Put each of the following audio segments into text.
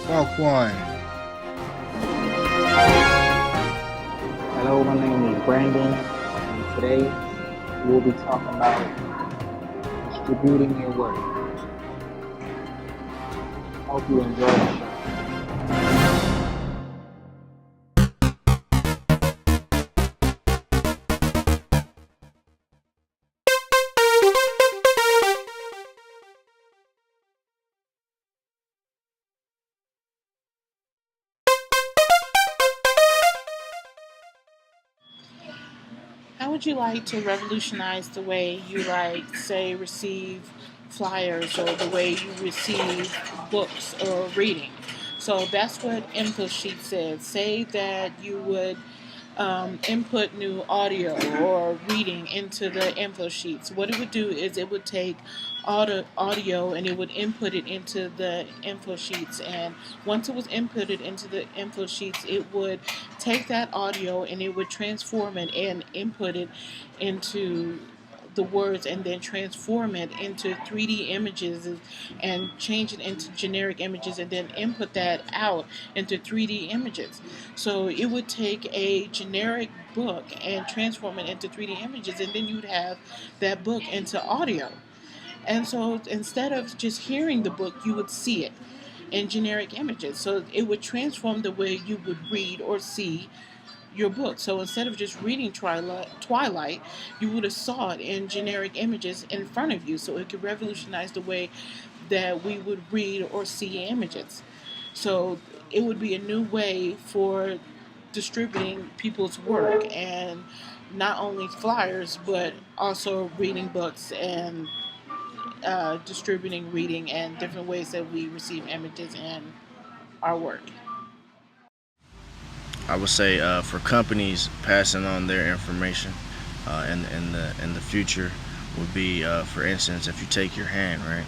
Walk one. Hello, my name is Brandon, and today we'll be talking about distributing your work. Hope you enjoy the show. How would you like to revolutionize the way you say, receive flyers or the way you receive books or reading? So that's what Info Sheet says. Say that you would input new audio or reading into the info sheets. What it would do is it would take audio and it would input it into the info sheets. And once it was inputted into the info sheets, it would take that audio and it would transform it and input it into the words and then transform it into 3D images and change it into generic images and then input that out into 3D images. So it would take a generic book and transform it into 3D images and then you'd have that book into audio. And so instead of just hearing the book, you would see it in generic images. So it would transform the way you would read or see your book. So instead of just reading Twilight, you would have saw it in generic images in front of you. So it could revolutionize the way that we would read or see images. So it would be a new way for distributing people's work and not only flyers but also reading books and distributing reading and different ways that we receive images in our work. I would say for companies passing on their information in the future would be, for instance, if you take your hand, right,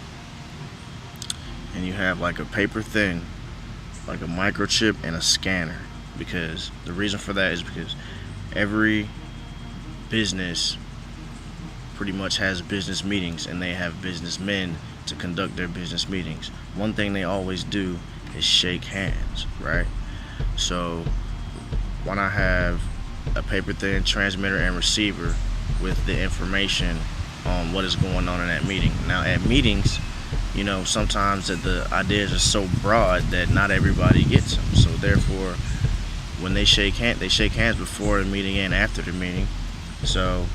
and you have like a paper thin, like a microchip and a scanner, because the reason for that is because every business pretty much has business meetings and they have businessmen to conduct their business meetings. One thing they always do is shake hands, right? So why not have a paper thin transmitter and receiver with the information on what is going on in that meeting? Now at meetings, sometimes that the ideas are so broad that not everybody gets them. So therefore, when they shake hands before the meeting and after the meeting. So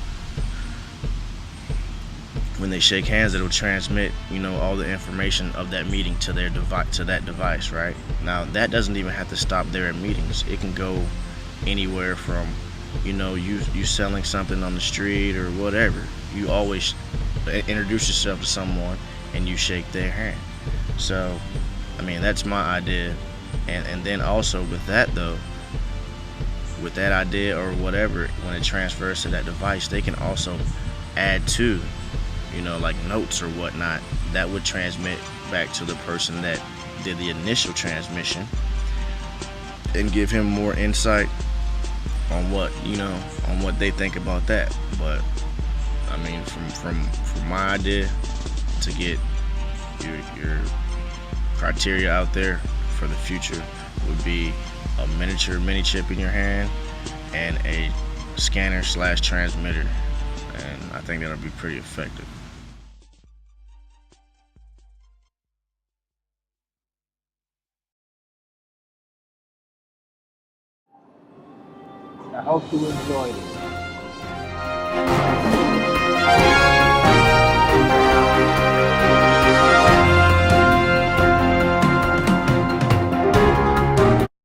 when they shake hands, it'll transmit, all the information of that meeting to their to that device, right? Now that doesn't even have to stop there at meetings. It can go anywhere from, you selling something on the street or whatever. You always introduce yourself to someone and you shake their hand. So, that's my idea. And then also with that though, with that idea or whatever, when it transfers to that device, they can also add to, like notes or whatnot that would transmit back to the person that did the initial transmission and give him more insight on what they think about that. But from my idea to get your criteria out there for the future would be a miniature mini chip in your hand and a scanner / transmitter, and I think that'll be pretty effective. I hope you enjoyed it.